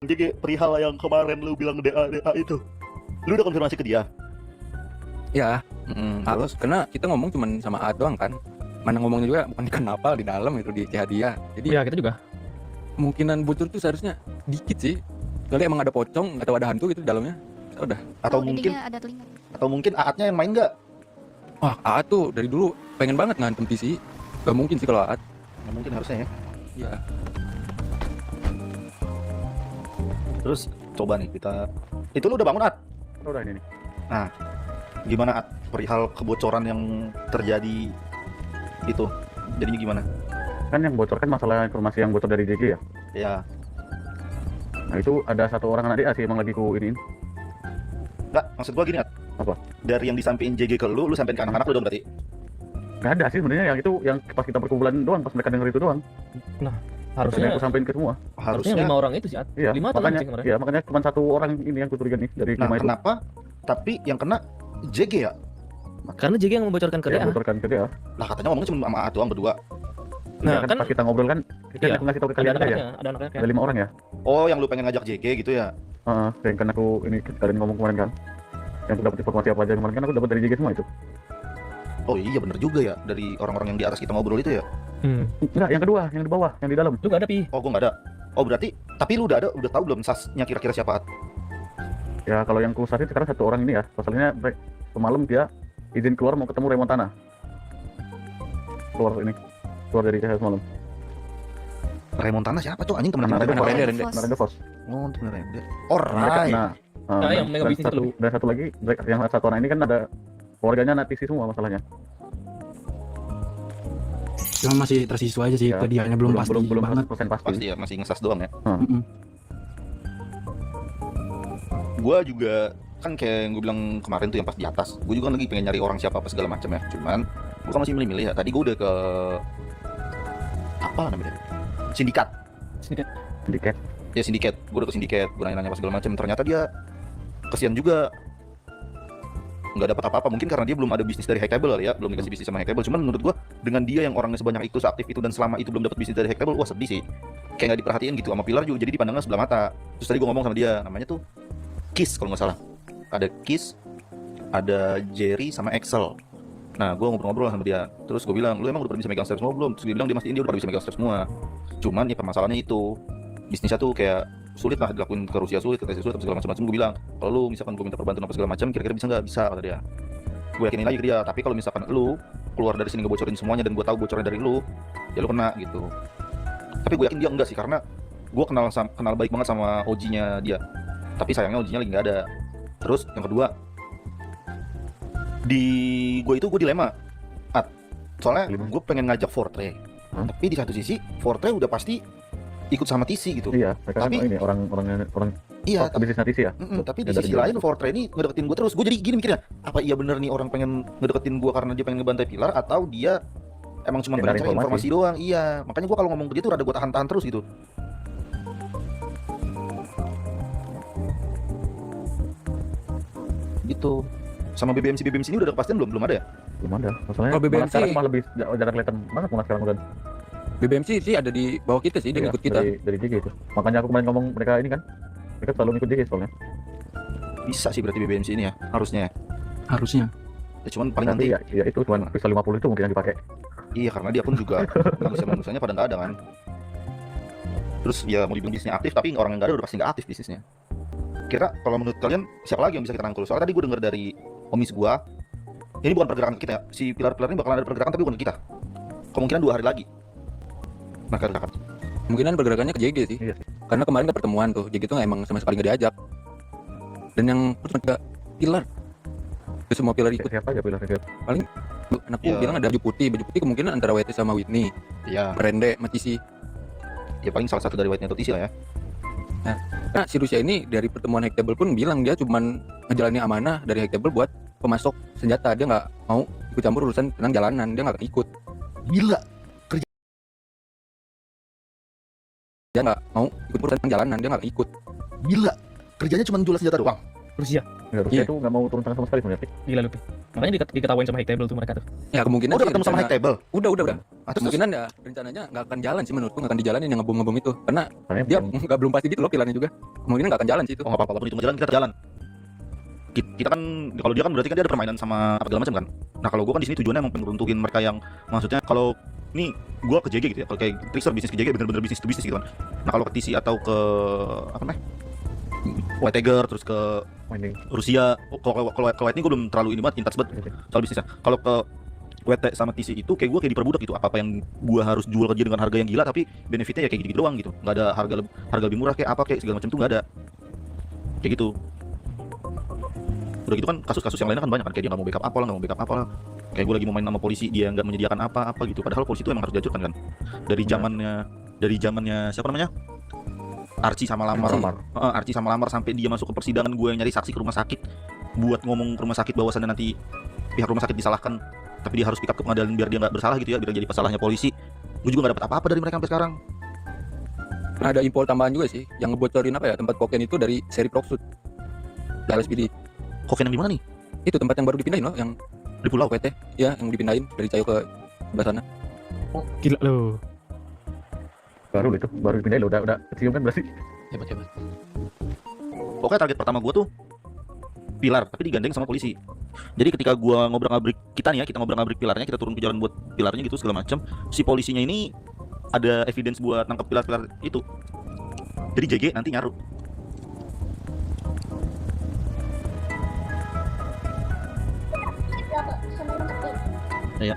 Jadi perihal yang kemarin lu bilang DA itu, lu udah konfirmasi ke dia? Ya, Terus? karena kita ngomong cuman sama Aat doang kan. Mana ngomongnya juga bukan di kanal di dalam itu di Cihadia. Jadi ya kita juga. kemungkinan bocor tuh seharusnya dikit sih. Kali emang ada pocong atau ada hantu gitu di dalamnya. Ya udah. Atau mungkin Aatnya yang main nggak? Wah, Aat tuh dari dulu pengen banget ngantem PC. Gak mungkin sih kalau Aat. Nggak mungkin harusnya ya. Iya. Terus coba nih kita, itu lu udah bangun At? Udah ini nih. Nah, gimana At perihal kebocoran yang terjadi itu? Jadinya gimana? Kan yang bocor kan masalah informasi yang bocor dari JG ya. Ya, Nah itu ada satu orang anak DA sih emang lagi ku iniin. nggak, maksud gua gini At. Apa? Dari yang disampaikan JG ke lu sampein ke anak-anak lu dong berarti? Nggak ada sih sebenarnya, yang itu yang pas kita perkumpulan doang, pas mereka denger itu doang. Harusnya Aku sampein ke semua. harusnya 5 orang itu sih. Iya, 5 atau 6 makanya, sih kemarin. iya, makanya cuma satu orang ini yang kucuriga nih dari Nah, 5 itu. kenapa? Tapi yang kena JG ya? Karena JG yang membocorkan ke Yang DA. bocorkan ke DA. Lah katanya ngomongnya cuma sama Aat doang berdua. Nah, kan- pas kita ngobrol kan, kita Iya. ngasih tahu ke Ada kalian aja ya. anak-anaknya, ada anak-anaknya. Ada 5 orang ya. Oh, yang lu pengen ngajak JG gitu ya? Yang kan aku ini kalian ngomong kemarin kan. Yang aku dapat informasi apa aja kemarin kan aku dapat dari JG semua itu. Oh iya bener juga ya, dari orang-orang yang di atas kita ngobrol itu ya? Enggak, yang kedua, yang di bawah, yang di dalam. Lu gak ada pi. Oh, gua nggak ada. Oh berarti, tapi lu udah tahu belum sasnya kira-kira siapa At? Ya kalau yang ku saat sekarang satu orang ini ya, pasalnya semalam dia izin keluar mau ketemu Remontana. Keluar dari CH semalam. Remontana siapa tuh? Anjing temen Nah, kita. Rende. Narada Force. Oh, temen Rende. Oh, Mereka, right. nah, yang mega bisnis itu. dan satu lagi, yang satu orang ini kan ada keluarganya anak PC semua masalahnya. Cuma masih tersiswa aja sih, Ya, ke dianya belum pasti banget. 100% pasti. Pasti ya, masih ngesas doang ya. Mm-mm. Gua juga kan kayak yang gue bilang kemarin tuh yang pas di atas, gue juga kan lagi pengen nyari orang siapa apa segala macam ya. Cuman gue kan masih milih-milih ya. Tadi gue udah ke apa namanya? Sindikat. Sedikit. Ya sindikat. Gue udah ke sindikat. Gue nanya-nanya apa segala macam. Ternyata dia kesian juga. Nggak dapat apa-apa. Mungkin karena dia belum ada bisnis dari Hackable ya. Belum dikasih bisnis sama Hackable. Cuman menurut gue dengan dia yang orangnya sebanyak itu, seaktif itu dan selama itu belum dapat bisnis dari Hackable, wah sedih sih. Kayak nggak diperhatiin gitu sama Pilar juga. Jadi dipandangnya sebelah mata. Terus tadi gue ngomong sama dia. Namanya tuh Kiss kalau nggak salah. Ada Kiss, ada Jerry sama Excel. Nah, gue ngobrol-ngobrol sama dia. Terus gue bilang, lu emang udah pada bisa megang strap semua belum? Terus dia bilang dia mastiin dia udah pada bisa megang strap semua. Cuman ya permasalahannya itu, bisnisnya tuh kayak sulit lah dilakuin ke Rusia, sulit ke Asia sulit, segala macam-macam. Gue bilang, kalau lu misalkan gue minta perbantuan apa segala macam, kira-kira bisa nggak? Bisa kata dia. Gue yakinin lagi ke dia. Tapi kalau misalkan lu keluar dari sini ngebocorin semuanya dan gue tahu bocornya dari lu, ya lu kena gitu. Tapi gue yakin dia enggak sih, karena gue kenal baik banget sama OG-nya dia. Tapi sayangnya OG-nya lagi nggak ada. Terus yang kedua, di gue dilema At. Soalnya gue pengen ngajak Fortre, tapi di satu sisi Fortre udah pasti ikut sama TC gitu. Iya, mereka Tapi- kan ini orang Iya, bisnis TC ya. tapi di Ya, dari sisi dia. lain Fortre ini ngedeketin gue terus. Gue jadi gini mikirnya, apa iya bener nih orang pengen ngedeketin gue karena dia pengen ngebantai Pilar, atau dia emang cuma Ya, pengen dari cari informasi informasi doang? Iya, makanya gue kalau ngomong ke dia tuh rada gue tahan-tahan terus gitu. Gitu. Sama BBMC ini udah ada kepastian belum ada ya? Belum ada. Masalahnya Kalau BBMC malah sekarang malah lebih jarang kelihatan banget malah sekarang udah. BBMC sih ada di bawah kita sih, dia Iya, ngikut kita. dari JG itu. Makanya aku kemarin ngomong mereka ini kan. Mereka selalu ngikut JG soalnya. Bisa sih berarti BBMC ini ya, harusnya ya. Harusnya. Ya cuman paling nanti Tapi ya itu cuma pistol 50 itu mungkin yang dipakai. iya, karena dia pun juga manusia-manusianya pada nggak ada kan. Terus ya mau dibilang bisnisnya aktif, tapi orang yang nggak ada udah pasti nggak aktif bisnisnya. Kira kalau menurut kalian siapa lagi yang bisa kita rangkul? Soalnya tadi gue denger dari omis gua, ini bukan pergerakan kita ya. Si pilar-pilar ini bakalan ada pergerakan tapi bukan kita. Kemungkinan 2 hari lagi. Nah, katakan. Kemungkinan pergerakannya ke JG sih. Iya sih. Karena kemarin kan pertemuan tuh, JG tuh emang sama sekali nggak diajak. Dan yang terus juga Pilar. Terus semua Pilar ikut. Siapa aja bilang gitu. Anakku Iya. bilang ada baju putih kemungkinan antara WT sama Whitney, Ya, Rende, sama TC. ya paling salah satu dari White Network lah ya. Nah, si Rusia ini dari pertemuan Hackable pun bilang dia cuman ngejalanin amanah dari Hackable buat pemasok senjata. Dia nggak mau ikut campur urusan tentang jalanan, dia nggak ikut. Gila. Dia nggak mau ikut urusan tentang jalanan, dia nggak ikut. Gila. Kerjanya cuma jual senjata doang. Rusia. Ya, Rusia Iya. itu nggak mau turun tangan sama sekali sebenarnya. Gila lu pi. Makanya diketawain sama Hackable tuh mereka tuh. Ya kemungkinan Oh, udah sih ketemu sama rencana- High Table. Udah. Terus Kemungkinan ya rencananya nggak akan jalan sih menurutku, nggak akan dijalanin yang ngebom itu karena Karena dia nggak belum pasti gitu loh pilarnya juga. Kemungkinan nggak akan jalan sih itu. oh nggak apa-apa, walaupun itu nggak jalan kita jalan. Kita kan kalau dia kan berarti kan dia ada permainan sama apa segala macam kan. Nah kalau gue kan di sini tujuannya emang pengen runtuhin mereka yang maksudnya kalau ini gue ke JG gitu ya, kalau kayak Trickster bisnis ke JG bener-bener bisnis to bisnis gitu kan. Nah kalau ke TC atau ke apa namanya White Tiger terus ke mining. Rusia, kalau White ini gue belum terlalu ini banget, intas banget soal bisnisnya. Kalau ke WT sama TC itu kayak gue kayak diperbudak gitu, apa yang gue harus jual ke dia dengan harga yang gila tapi benefitnya ya kayak gitu doang gitu, nggak ada harga lebih murah kayak apa kayak segala macam tuh nggak ada kayak gitu. Udah gitu kan kasus-kasus yang lainnya kan banyak kan, kayak dia nggak mau backup apa lah, nggak mau backup apa lah, kayak gue lagi mau main sama polisi dia nggak menyediakan apa-apa gitu, padahal polisi itu emang harus dihancurkan kan dari zamannya siapa namanya Archie sama Lamar. Archie sama Lamar sampai dia masuk ke persidangan, gue yang nyari saksi ke rumah sakit buat ngomong ke rumah sakit bahwasannya nanti pihak rumah sakit disalahkan tapi dia harus pick up ke pengadilan biar dia nggak bersalah gitu ya, biar jadi pesalahnya polisi. Gue juga nggak dapat apa-apa dari mereka sampai sekarang. Nah, ada info tambahan juga sih yang ngebocorin apa ya tempat kokain itu dari seri Proxut di LSPD. Kokain yang di mana nih? Itu tempat yang baru dipindahin loh, yang Di pulau. PT ya, yang dipindahin dari Cayo ke sebelah sana. Gila lo. Baru pindahin lo, udah kecium kan berarti. Hebat. Pokoknya target pertama gue tuh pilar, tapi digandeng sama polisi. Jadi ketika gue ngobrak-ngabrik kita ngobrak-ngabrik pilarnya, kita turun ke jalan buat pilarnya gitu segala macam. Si polisinya ini ada evidence buat nangkep pilar-pilar itu. Jadi JG nanti nyaru. Iya.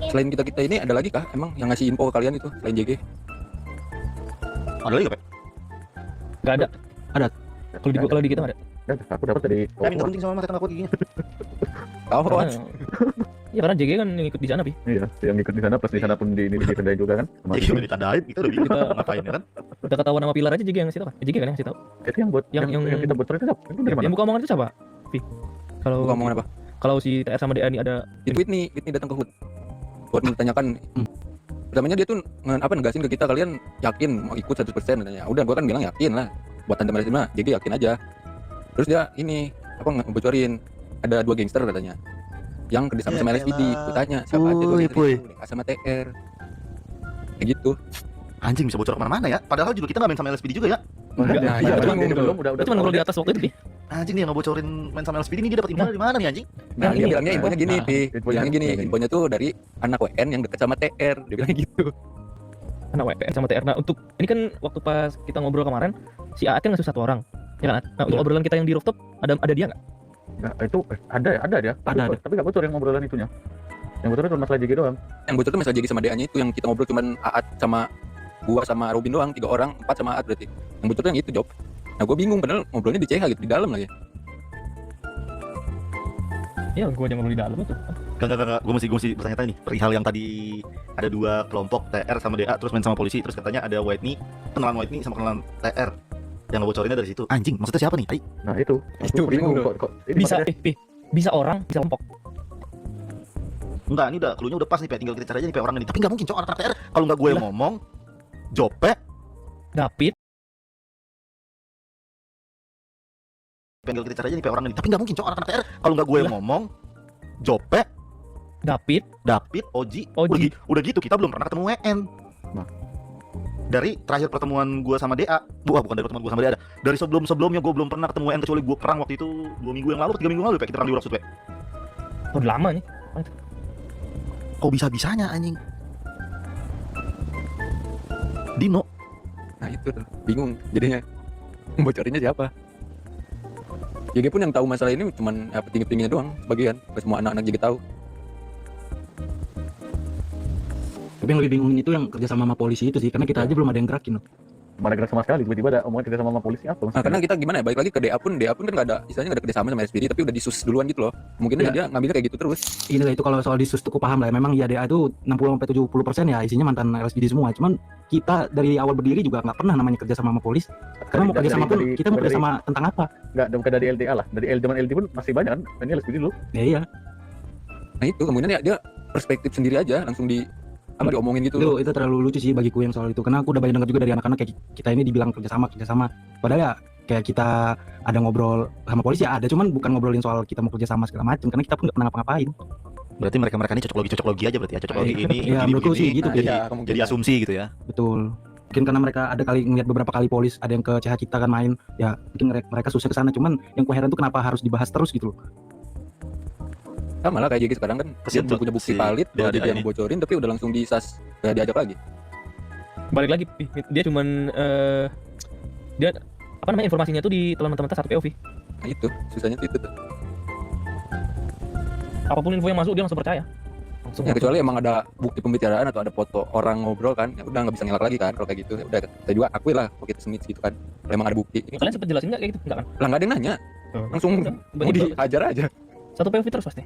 Selain kita ini ada lagi kah emang yang ngasih info ke kalian itu selain JG? Ada lagi gak, Pak? Gak ada. Ada. Kalau di kita nggak ada. Aku dapat dari Minta penting sama Mas, kita ngaku giginya. Tahu Karena, ya karena JG kan yang ikut di sana, Pi. iya, yang ikut di sana plus di sana pun di dikendain juga kan. Sama JG udah ditandain, kita udah bingung ngapain ya kan? Udah ketahuan nama pilar aja JG yang ngasih tahu. JG kan yang ngasih tahu. itu yang buat Yang- yang kita bocor itu siapa? Itu dari mana? Yang buka omongan itu siapa? Pi. Kalau Bukan omongan apa? Kalau si TR sama DA ini ada Itu Whitney datang ke HUT buat menanyakan. Pertamanya dia tuh negasin ke kita, kalian yakin mau ikut 100% katanya. Udah gua kan bilang yakin lah. Buat tante Marisma, JG yakin aja. Terus dia ini ngebocorin ada 2 gangster katanya yang kerjasama sama LSPD. Gua tanya siapa aja 2 gangster itu? DA sama TR. Kayak gitu. Anjing bisa bocor kemana-mana ya? Padahal juga kita nggak main sama LSPD juga ya. Nah, iya, Belum, bingung belum, udah itu cuma ngobrol di atas waktu itu, Pi. Anjing dia ngebocorin main sama LSPD ini, dia dapat info dari mana nih anjing? Nah, dia ini, bilangnya infonya gini, nah, Pi. infonya Bilangnya gini, gini. infonya tuh dari anak WN yang dekat sama TR. Dia bilang gitu. Anak WPN sama TR. Nah, untuk ini kan waktu pas kita ngobrol kemarin, si Aat kan ngasih 1 orang. Ya kan, At? Nah, untuk obrolan kita yang di rooftop ada dia nggak? Nah, itu ada dia. Ada. Tapi enggak bocor yang ngobrolan itunya. Yang bocor itu masalah JG doang. Yang bocor tuh masalah JG sama DA-nya itu yang kita ngobrol cuman Aat sama gua sama Robin doang, 3 orang, 4 sama Aat berarti. Yang bocor tuh yang itu, Job. Nah, gua bingung padahal ngobrolnya di CH gitu, di dalam lagi. Iya, gua aja ngobrol di dalam itu. Enggak, gue mesti bertanya-tanya nih perihal yang tadi ada 2 kelompok TR sama DA terus main sama polisi, terus katanya ada Whitney, kenalan Whitney sama kenalan TR yang ngebocorinnya dari situ. Anjing, maksudnya siapa nih? Tai. Nah, itu. Itu bingung kok. Ini Bisa, makanya- Pi. Bisa orang, bisa kelompok. Enggak, ini udah cluenya udah pas nih, Pak. Tinggal kita cari aja nih Pak orang ini. Tapi enggak mungkin, cowok anak TR. Kalau enggak gue yang ngomong, Jope, David, tinggal kita cari aja nih Pak orang ini. Tapi enggak mungkin, cowok anak TR. Kalau enggak gue yang ngomong, Jope, David, Oji. Oji. Udah gitu kita belum pernah ketemu WN. Nah. Dari terakhir pertemuan gue sama DA, bukan dari pertemuan gue sama DA, dari sebelumnya gue belum pernah ketemu WN kecuali gue perang waktu itu 2 minggu yang lalu, 3 minggu yang lalu, Pak, kita perang di Urap Sudwe. udah lama nih. Kok bisa-bisanya anjing? Dino. Nah, itu tuh bingung jadinya. Bocorinnya siapa? JG pun yang tahu masalah ini cuman ya petinggi-tingginya doang sebagian, gak semua anak-anak JG tahu. Tapi yang lebih bingungin itu yang kerja sama polisi itu sih, karena kita aja belum ada yang gerakin loh. Mana gerak sama sekali, tiba-tiba ada omongan kerja sama polisi apa? Nah, karena kita gimana ya, balik lagi ke DA pun kan nggak ada, istilahnya nggak ada kerjasama sama SPD, tapi udah disus duluan gitu loh. Mungkin aja Ya. dia ngambilnya kayak gitu terus. Ini lah itu kalau soal disus tuh aku paham lah. Memang ya DA itu 60-70% ya isinya mantan LSPD semua. Cuman kita dari awal berdiri juga nggak pernah namanya kerja sama polisi. Karena mau kerja sama pun kita mau kerja sama tentang apa? Enggak, bukan dari LDA lah. Dari zaman LD pun masih banyak kan. Ini LSPD dulu. Ya iya. Nah itu kemudian ya dia perspektif sendiri aja langsung diomongin gitu. Itu terlalu lucu sih bagiku yang soal itu. Karena aku udah banyak dengar juga dari anak-anak kayak kita ini dibilang kerja sama. Padahal ya kayak kita ada ngobrol sama polisi ya ada, cuman bukan ngobrolin soal kita mau kerja sama segala macam karena kita pun nggak pernah ngapa-ngapain. Berarti mereka ini cocok logi aja berarti ya. Cocok logi ini. Ya, menurutku sih gitu, Pi. Iya, kemungkinan. Jadi asumsi gitu ya. Betul. Mungkin karena mereka ada kali ngeliat beberapa kali polis ada yang ke CH kita kan main, ya mungkin mereka susah ke sana. Cuman yang ku heran tuh kenapa harus dibahas terus gitu loh. Sama lah kayak JG sekarang kan dia Kasian belum tuh punya bukti si valid, DA dia yang ini. bocorin tapi udah langsung disas, ya diajak lagi. Balik lagi, Pi. Dia cuman dia apa namanya informasinya tuh ditelan mentah-mentah satu POV. Nah itu susahnya tuh itu tuh. Apapun info yang masuk dia langsung percaya. Langsung. Ya kecuali emang ada bukti pembicaraan atau ada foto orang ngobrol kan, ya udah nggak bisa ngelak lagi kan kalau kayak gitu. Ya udah kita juga akui lah kalau kita semit gitu kan. Kalau emang ada bukti. Kalian sempet jelasin nggak kayak gitu? Enggak kan? Lah nggak ada yang nanya, langsung mau dihajar aja. Satu POV terus pasti.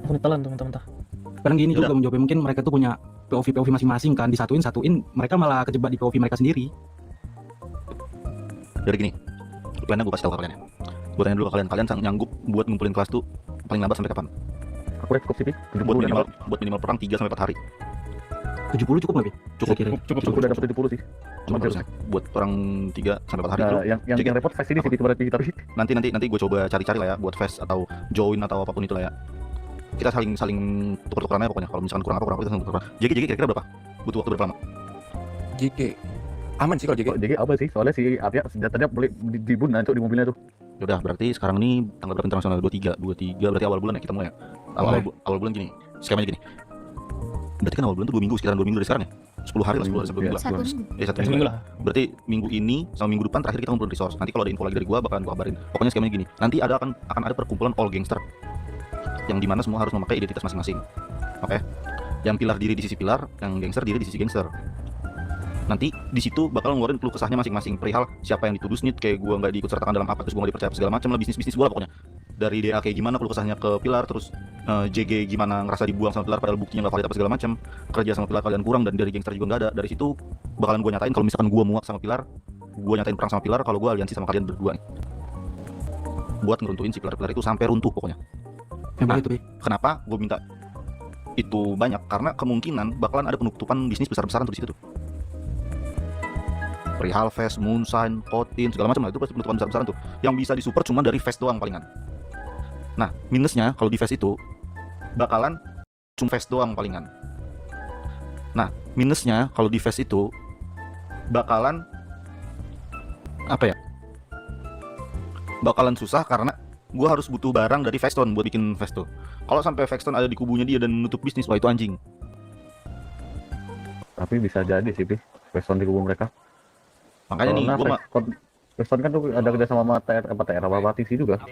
Langsung ditelan tuh mentah-mentah. Kadang gini Yaudah. juga menjawab, mungkin mereka tuh punya POV masing-masing kan, disatuin, mereka malah kejebak di POV mereka sendiri. Dari gini, plannya gue kasih tahu ke kalian ya. Gue tanya dulu ke kalian nyanggup buat ngumpulin kelas tuh paling lambat sampai kapan? Aku udah cukup sih, Pi. 70 Buat udah minimal, dapat. buat minimal perang 3 sampai 4 hari. 70 cukup nggak, Pi? Cukup. Kira-kira. Cukup udah dapat 70 sih. Cuma harusnya buat perang 3 sampai 4 hari Nah, itu. yang Jadi- repot face ini sih berarti kita. Nanti gue coba cari-cari lah ya buat fast atau join atau apapun itu lah ya. Kita saling tuker-tukeran aja pokoknya. Kalau misalkan kurang apa kita saling tukeran. JG kira-kira berapa? Butuh waktu berapa lama? JG aman sih kalau JG. Jadi apa sih? Soalnya si Arya senjatanya boleh dibun nanti di mobilnya tuh. Yaudah, berarti sekarang ini tanggal berapa internasional? 23 berarti awal bulan ya kita mulai ya. Awal bulan gini. Skemanya gini. Berarti kan awal bulan tuh 2 minggu, sekitaran 2 minggu dari sekarang ya. 10 hari lah, 10 hari sampai 2 minggu lah. Satu minggu. Satu Seminggu minggu lah. Berarti minggu ini sama minggu depan terakhir kita ngumpulin resource. Nanti kalau ada info lagi dari gua bakalan gua kabarin. Pokoknya skemanya gini. Nanti akan ada perkumpulan all gangster. Yang dimana semua harus memakai identitas masing-masing. Oke. Yang pilar diri di sisi pilar, yang gangster diri di sisi gangster. Nanti di situ bakal ngeluarin keluh kesahnya masing-masing perihal siapa yang dituduh snitch, kayak gua nggak diikut sertakan dalam apa, terus gua nggak dipercaya segala macam lah, bisnis gua lah pokoknya. Dari DA kayak gimana keluh kesahnya ke pilar, terus JG gimana ngerasa dibuang sama pilar padahal buktinya nggak valid apa segala macam, kerja sama pilar kalian kurang, dan dari gangster juga nggak ada. Dari situ bakalan gua nyatain kalau misalkan gua muak sama pilar, gua nyatain perang sama pilar kalau gua aliansi sama kalian berdua nih. Buat ngeruntuhin si pilar-pilar itu sampai runtuh pokoknya. Yang begitu, Pi. Kenapa gue minta itu banyak? Karena kemungkinan bakalan ada penutupan bisnis besar-besaran tuh di situ tuh. Perihal Fest, Moonshine, Kotin, segala macam lah, itu pasti penutupan besar-besaran tuh. Yang bisa disupport cuma dari Fest doang palingan. Nah, minusnya kalau di Fest itu bakalan cuma Fest doang palingan. Nah, minusnya kalau di Fest itu bakalan apa ya? Bakalan susah karena gue harus butuh barang dari Feston buat bikin Festo. Kalau sampai Feston ada di kubunya dia dan menutup bisnis, wah itu anjing. Tapi bisa jadi sih, Pi. Weston di kubu mereka. Makanya nih gue Weston kan tuh ada kerja sama TR apa TC juga.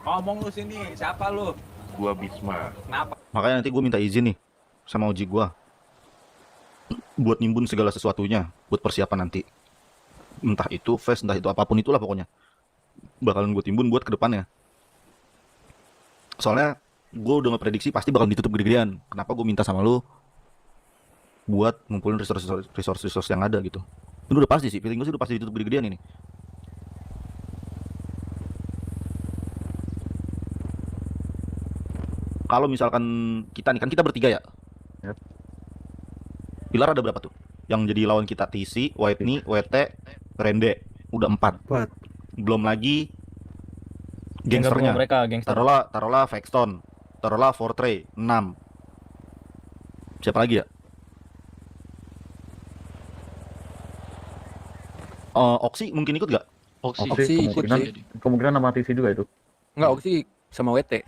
Ngomong lu sini, siapa lu? Gua Bisma. Kenapa? makanya nanti gue minta izin nih sama Oji gue buat nimbun segala sesuatunya buat persiapan nanti. Entah itu Fest, entah itu apapun itulah pokoknya. Bakalan gue timbun buat kedepannya. Soalnya gue udah ngeprediksi pasti bakal ditutup gede-gedean. Kenapa gue minta sama lu buat ngumpulin resource yang ada gitu. Itu udah pasti sih, feeling gue sih udah pasti ditutup gede-gedean ini. Kalau misalkan kita nih, kan kita bertiga ya. Yap. Pilar ada berapa tuh? Yang jadi lawan kita TC, Whitney, WT, Rende. Udah 4. Empat. Belum lagi Yang gabung sama gangsternya. mereka, gangster. Taruhlah Vexton, taruhlah Fortrey 6. Siapa lagi ya? Oxy mungkin ikut gak? Oksi ikut kemungkinan, sih. kemungkinan nama TC juga itu. Enggak, Oksi sama WT.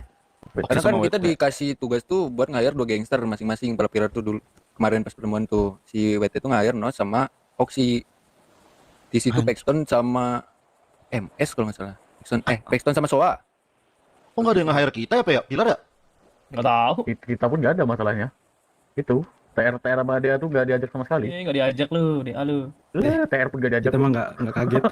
Karena kan kita dikasih tugas tuh buat nge-hire 2 gangster masing-masing. Para pilar tuh dulu kemarin pas pertemuan tuh si WT tuh nge-hire Nos sama Oksi. Di situ Paxton sama MS kalau nggak salah. Paxton sama Soa. Oh nggak ada yang nge-hire kita ya, Pak ya? Pilar ya? Nggak tahu. Kita pun nggak ada masalahnya. Itu TR sama dia tuh nggak diajak sama sekali. Nggak diajak lu, DA lu. TR pun nggak diajak. Kita emang nggak kaget.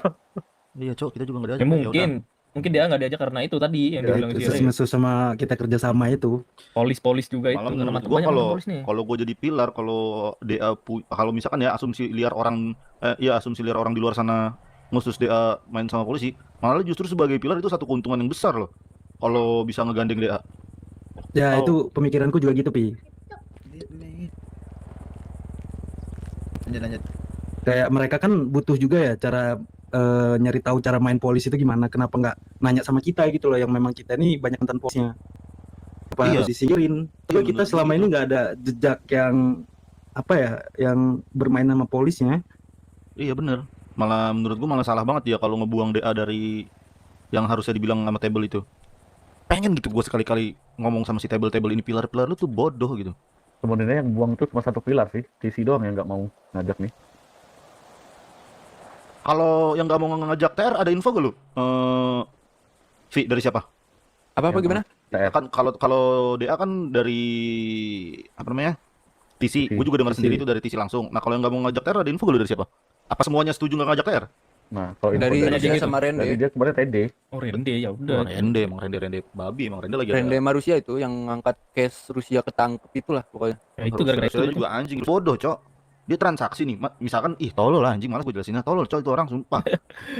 Iya, Cok, kita juga nggak Ya diajak. mungkin. Mungkin dia nggak diajak karena itu tadi yang Ya, dibilang si Ray. Sesuai sama kita kerja sama itu. Polis juga itu. Malah Karena menurut banyak gua orang kalau polis nih. kalau gue jadi pilar, kalau DA kalau misalkan ya asumsi liar orang di luar sana ngusus DA main sama polisi, malah justru sebagai pilar itu satu keuntungan yang besar loh. Kalau bisa ngegandeng DA. Ya Oh. itu pemikiranku juga gitu, Pi. Lanjut. Kayak mereka kan butuh juga ya cara nyari tahu cara main polis itu gimana. Kenapa nggak nanya sama kita gitu loh, yang memang kita nih banyak nonton polisnya. apa Iya. harus disingkirin. Tapi Iya, kita bener selama gitu. ini nggak ada jejak yang apa ya, yang bermain sama polisnya. Iya bener. Malah menurut gua malah salah banget dia kalau ngebuang DA dari yang harusnya dibilang sama table itu. Pengen gitu gua sekali-kali ngomong sama si table ini, pilar-pilar lu tuh bodoh gitu. Sebenarnya yang buang itu cuma satu pilar sih, TC doang yang nggak mau ngajak nih. Kalau yang nggak mau ngajak TR ada info gak lu? Vi dari siapa? Apa Yang gimana? TR. Kan kalau DA kan dari apa namanya? TC. TC. Gue juga dengar TC. sendiri itu dari TC langsung. Nah, kalau yang nggak mau ngajak TR ada info gak lu dari siapa? Apa semuanya setuju nggak ngajak TR? Nah, kalau info Dari dari dia gitu. sama dari Rende. dia kemarin TD. Oh Rende ya udah. Emang Rende babi, emang Rende lagi Rende sama Rusia itu yang ngangkat case Rusia ketangkep itulah pokoknya. Ya, itu gara-gara itu. Rusia juga anjing bodoh, Cok. Dia transaksi nih, misalkan tolol lah anjing, malas gue jelasinnya tolol, Cok, itu orang sumpah.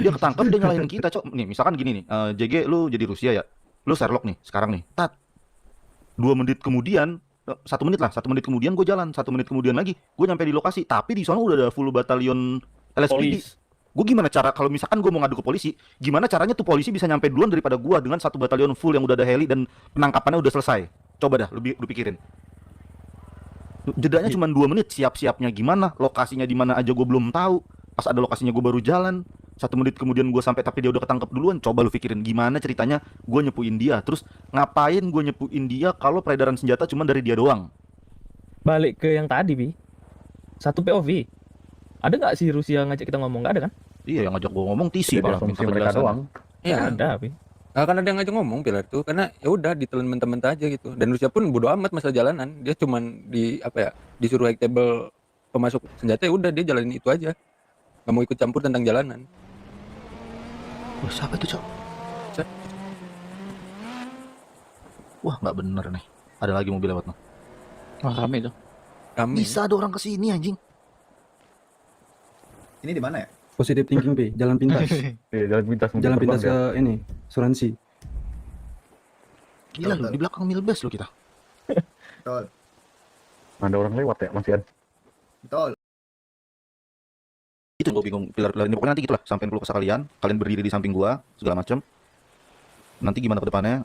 Dia ketangkep dia nyalahin kita, Cok. Nih, misalkan gini nih, JG lu jadi Rusia ya. Lu Sherlock nih sekarang nih. 2 menit kemudian 1 menit kemudian gue jalan, 1 menit kemudian lagi gue nyampe di lokasi, tapi di sana udah ada full batalion LSPD. Polis. Gue gimana cara kalau misalkan gue mau ngadu ke polisi, gimana caranya tuh polisi bisa nyampe duluan daripada gue dengan 1 batalion full yang udah ada heli dan penangkapannya udah selesai? Coba dah lu pikirin. Jedanya cuma 2 menit, siap-siapnya gimana, lokasinya di mana aja gue belum tahu. Pas ada lokasinya gue baru jalan, 1 menit kemudian gue sampai tapi dia udah ketangkep duluan. Coba lu pikirin gimana ceritanya gue nyepuin dia. Terus ngapain gue nyepuin dia kalau peredaran senjata cuma dari dia doang? Balik ke yang tadi, Bi. Satu POV. Ada nggak sih Rusia ngajak kita ngomong? Nggak ada kan? Iya, yang ngajak gue ngomong TC Jadi malah asumsi minta mereka penjelasan. doang. Iya. Ada, Bi. Kan ada yang ngajak ngomong pilar itu karena ya udah ditelan mentah-mentah aja gitu. Dan Rusia pun bodo amat masalah jalanan. Dia cuman disuruh high table pemasok senjata, ya udah dia jalanin itu aja. Nggak mau ikut campur tentang jalanan. Wah, siapa itu, Cok? Siapa? Wah, nggak bener nih. Ada lagi mobil lewat noh. Wah, rame itu. Kami Bisa ada orang kesini anjing. Ini di mana ya? Positive thinking, P. Jalan pintas. Iya, jalan pintas mungkin Jalan terbang pintas dia. ke ini, Suransi. Gila lu, di belakang Milbes lu kita. Betul. Ada orang lewat ya, Mas Ian. Betul. Itu gue bingung pilar-pilar ini, pokoknya nanti gitulah, sampein dulu kesah kalian berdiri di samping gua segala macem. Nanti gimana ke depannya,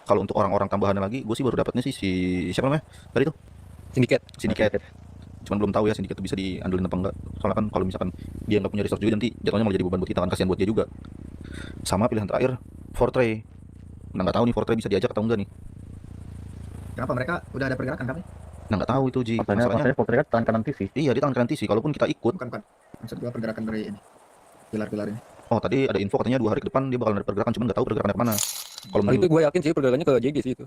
kalau untuk orang-orang tambahannya lagi, gue sih baru dapatnya sih si siapa namanya tadi tuh, sindiket. cuman belum tahu ya sindiket itu bisa diandelin apa enggak, soalnya kan kalau misalkan dia nggak punya resource juga nanti jatuhnya malah jadi beban buat kita kan, kasihan buat dia juga. Sama pilihan terakhir Fortrey, nah nggak tahu nih Fortrey bisa diajak atau enggak nih, Kenapa mereka udah ada pergerakan kami? nah nggak tahu itu Ji. Masalahnya Fortrey kan tangan kanan TC. Iya di tangan kanan TC, kalaupun kita ikut. Bukan. Maksud gua pergerakan dari ini. Pilar-pilar ini. Oh tadi ada info katanya 2 hari ke depan dia bakal ada pergerakan, cuman nggak tahu pergerakannya kemana. Kalau Kalau itu menurut, gue yakin sih pergerakannya ke JG sih itu.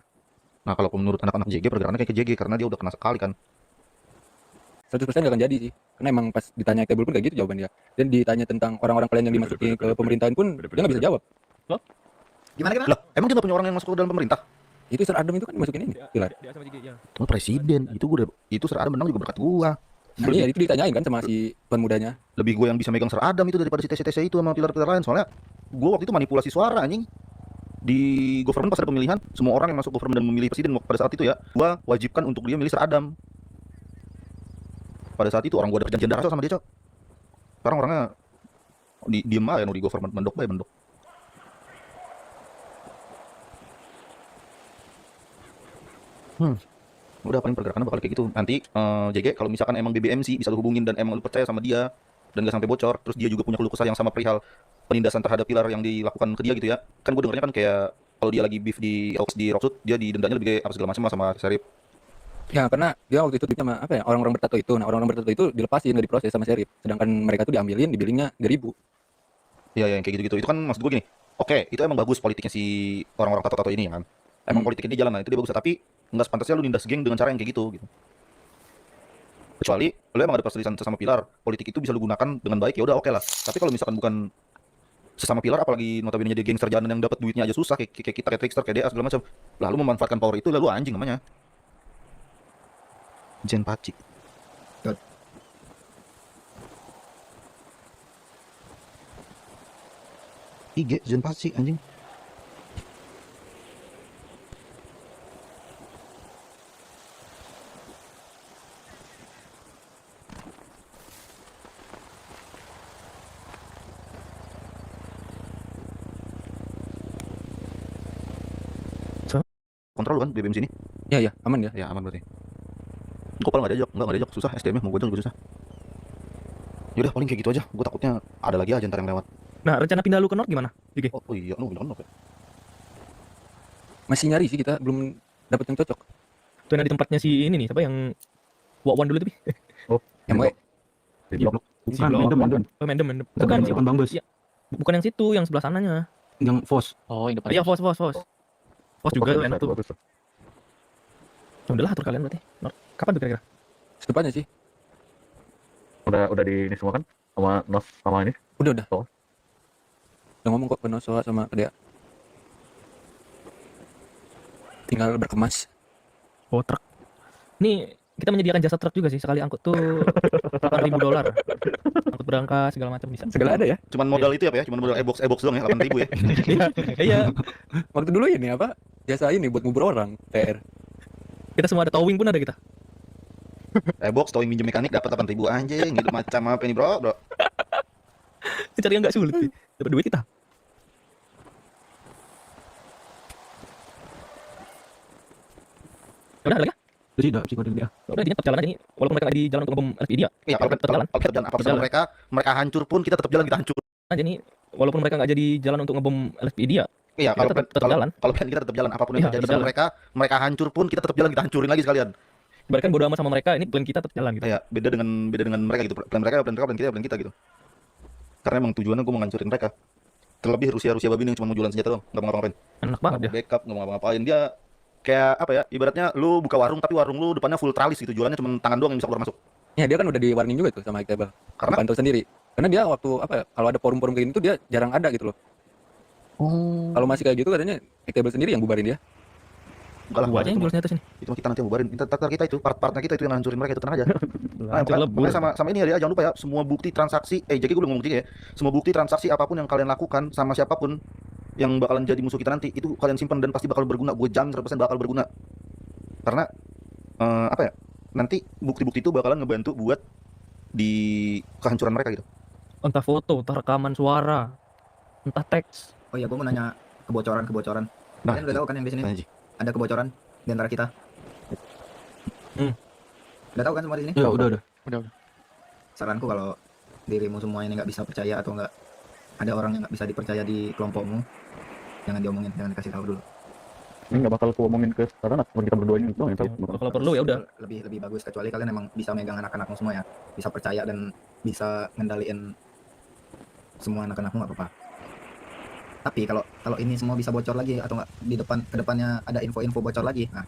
nah kalau menurut anak-anak JG pergerakannya kayak ke JG karena dia udah kena sekali kan. 100% gak akan jadi sih. Karena emang pas ditanya table pun kayak gitu jawaban dia. Dan ditanya tentang orang-orang kalian yang dimasukin ke pemerintahan pun dia nggak bisa jawab. Gimana? Lah emang dia nggak punya orang yang masuk ke dalam pemerintah? Itu Sir Adam itu kan dimasukin ini pilar. Dia sama JG ya. Itu presiden, itu Sir Adam menang juga berkat gua. Nah, iya itu ditanyain kan sama si tuan mudanya. Lebih gua yang bisa megang Sir Adam itu daripada si TC-TC itu sama pilar-pilar lain. Soalnya gua waktu itu manipulasi suara anjing. Di government pas ada pemilihan, semua orang yang masuk government dan memilih presiden pada saat itu ya, gua wajibkan untuk dia milih Sir Adam. Pada saat itu orang gua ada perjanjian darah sama dia, Cok. Sekarang orangnya diem aja di government, mendok. Udah paling pergerakannya bakal kayak gitu. Nanti JG kalau misalkan emang BBMC bisa lu hubungin dan emang lu percaya sama dia dan gak sampai bocor, terus dia juga punya keluh kesah yang sama perihal penindasan terhadap pilar yang dilakukan ke dia gitu ya. Kan gue dengernya kan kayak kalau dia lagi beef di Rocksud, dia didendanya lebih kayak apa segala macam sama Sheriff. Ya karena dia waktu itu sama orang-orang bertato itu. Nah orang-orang bertato itu dilepasin, nggak diproses sama Sheriff. Sedangkan mereka tuh diambilin, dibillingnya 3.000. Iya yang kayak gitu-gitu. Itu kan maksud gue gini. Oke, itu emang bagus politiknya si orang-orang tato-tato ini ya kan. Emang politiknya dia jalan, nah itu dia bagus, tapi nggak sepantasnya lu nindas geng dengan cara yang kayak gitu. Kecuali lu emang ada perselisihan sesama pilar, politik itu bisa lu gunakan dengan baik, ya udah oke lah. Tapi kalau misalkan bukan sesama pilar, apalagi notabene dia gangster jalanan yang dapat duitnya aja susah, kayak kita, kayak Trickster, kayak DA segala macam, lah lu memanfaatkan power itu, lalu anjing namanya. Jen Paci. IG Jen Paci anjing. Kontrol lu kan BBM sini. Ya aman ya. Ya aman berarti. Gopal nggak diajak, susah SDM-nya mau gojol juga susah. Yaudah paling kayak gitu aja, gue takutnya ada lagi aja ntar yang lewat. Nah, rencana pindah lu ke North gimana? Oke. Oh iya, lu bilang apa ya? Masih nyari sih, kita belum dapat yang cocok. Tuh yang ada di tempatnya si ini nih, siapa yang Wawan dulu tuh, Pi? Yang gue Di blok. Bukan, blok. Mendem. Oh, Mendem. Bukan, Bukan, Bang Bus. Iya. Bukan yang situ, yang sebelah sananya. Yang Fos. Oh, yang depan. Iya, Fos. Fos juga Bagus, enak tuh. bagus. Ya udahlah, atur kalian berarti. North. Kapan tuh kira-kira? sedepannya sih. Udah di ini semua kan sama Nos sama ini. Udah. Oh. Udah ngomong kok ke Nosoa sama ke dia. Tinggal berkemas. Oh, truk. Nih, kita menyediakan jasa truk juga sih. Sekali angkut tuh $8.000. Angkut berangkat segala macam bisa. Segala ada ya. Cuman modal itu ya, Pak, ya? Cuman modal e-box doang ya, 8.000 ya. Iya, Waktu dulu ini apa? Jasa ini buat ngubur orang, TR. kita semua ada towing pun ada kita. E-box towing minjem mekanik dapat 8.000 anjing, gitu macam apa ini, Bro? Cari yang nggak sulit sih. Dapat duit kita. Udah lagi? Itu sih udah sih kode dia. Udah intinya tetap jalan aja nih. Walaupun mereka lagi jalan untuk ngebom LSPD ya. Iya, kalau tetap jalan. kalau kita jalan apa Jalan. mereka hancur pun kita tetap jalan, kita hancur. Aja nih. Walaupun mereka nggak jadi jalan untuk ngebom LSPD ya. Iya, Kita tetap jalan. kalau plan kita tetap jalan apapun yang Iya, terjadi tetap sama jalan. mereka hancur pun kita tetap jalan, kita hancurin lagi sekalian. Ibaratkan bodo amat sama mereka, ini plan kita tetap jalan gitu. Kayak beda dengan mereka gitu. Plan kita gitu. Karena emang tujuannya gue mau ngancurin mereka. Terlebih Rusia babi ini yang cuma mau jualan senjata doang, nggak mau ngapa-ngapain. Enak banget dia. Backup, nggak mau ngapa-ngapain. Dia kayak apa ya? Ibaratnya lu buka warung tapi warung lu depannya full tralis gitu. Jualannya cuma tangan doang yang bisa keluar masuk. Ya dia kan udah di warning juga tuh sama Iqbal. Karena Pantau sendiri. Karena dia waktu apa ya, kalau ada forum-forum kayak gini tuh dia jarang ada gitu loh. Kalau masih kayak gitu katanya Iqbal sendiri yang bubarin dia. enggak lah, Gua aja yang itu jual senjata sini. mah kita nanti yang bubarin. Kita itu part-partnya kita itu yang hancurin mereka itu, tenang aja. Nah, Hancur lebur. makanya sama ini ya, jangan lupa ya, semua bukti transaksi, jadi gue udah ngomong juga ya, semua bukti transaksi apapun yang kalian lakukan sama siapapun yang bakalan jadi musuh kita nanti, itu kalian simpan dan pasti bakal berguna, gue jamin 100% bakal berguna. Karena apa ya, nanti bukti-bukti itu bakalan ngebantu buat di kehancuran mereka gitu. Entah foto, entah rekaman suara, entah teks. Oh iya, gue mau nanya kebocoran. Nah, Kalian udah tahu kan yang di sini Anjing. ada kebocoran di antara kita? Udah tahu kan semua di sini? Ya udah. Saranku kalau dirimu semua ini nggak bisa percaya atau nggak ada orang yang nggak bisa dipercaya di kelompokmu, jangan diomongin, jangan dikasih tahu dulu. Ini nggak bakal ku omongin ke sana, cuma kita berdua ini doang yang tahu. Kalau perlu ya udah. Lebih bagus, kecuali kalian emang bisa megang anak-anakmu semua ya, bisa percaya dan bisa ngendaliin semua anak-anakmu, nggak apa-apa. Tapi kalau ini semua bisa bocor lagi atau nggak di kedepannya ada info-info bocor lagi, nah,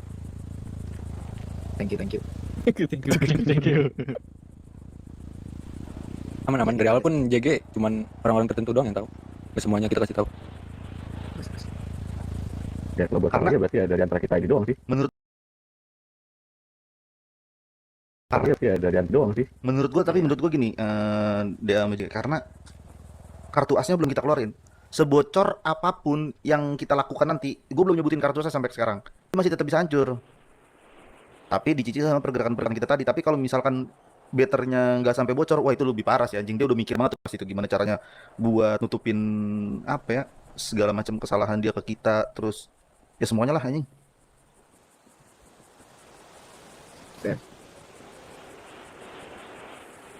thank you. Thank you. Aman. Dari awal pun JG cuman orang-orang tertentu doang yang tahu. Nggak semuanya kita kasih tahu. Ya kalau buat Karena- dia berarti ada di antara kita ini doang sih. Menurut Iya, ada di antara doang sih. menurut gue gini, dia karena kartu asnya belum kita keluarin. Sebocor apapun yang kita lakukan nanti, gue belum nyebutin kartu asnya sampai sekarang, masih tetap bisa hancur. Tapi dicicil sama pergerakan kita tadi. Tapi kalau misalkan betternya nggak sampai bocor, wah itu lebih parah sih anjing. Dia udah mikir banget tuh pas itu gimana caranya buat nutupin apa ya, segala macam kesalahan dia ke kita, terus ya semuanya lah anjing.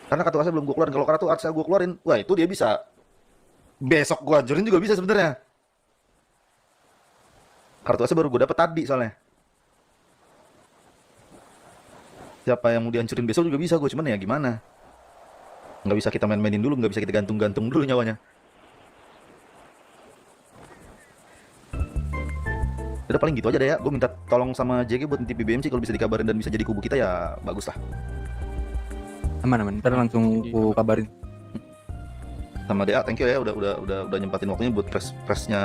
Karena kartu asnya belum gue keluarin. Kalau kartu asnya gue keluarin, wah itu dia bisa besok gue hancurin juga bisa sebenarnya. Kartu asnya baru gue dapet tadi soalnya. Siapa yang mau dihancurin besok juga bisa gue, cuman ya gimana? Nggak bisa kita main-mainin dulu, nggak bisa kita gantung-gantung dulu nyawanya. Udah paling gitu aja deh ya. Gue minta tolong sama JG buat nanti BBMC kalau bisa dikabarin dan bisa jadi kubu kita ya bagus lah. Aman. Ntar langsung ku kabarin. Sama DA, thank you ya udah nyempatin waktunya buat press-nya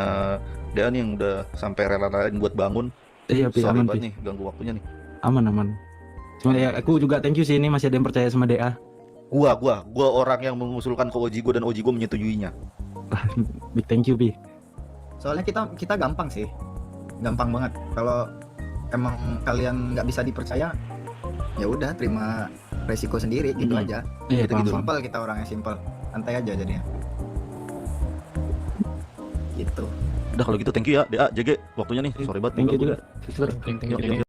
DA nih yang udah sampai rela-relain buat bangun. Iya, Pi, Sorry aman, banget Pi. nih ganggu waktunya nih. Aman. Cuma ya aku juga thank you sih, ini masih ada yang percaya sama DA. Gua orang yang mengusulkan ke Oji gua dan Oji gua menyetujuinya. Big thank you, Pi. Soalnya kita gampang sih, gampang banget. Kalau emang kalian nggak bisa dipercaya, ya udah terima resiko sendiri gitu aja. Iya, Gitu-gitu. paham. Simpel, kita orangnya simpel, santai aja jadinya. Gitu. Udah kalau gitu thank you ya DA, JG waktunya nih. Sorry banget. Thank you juga. Thank you.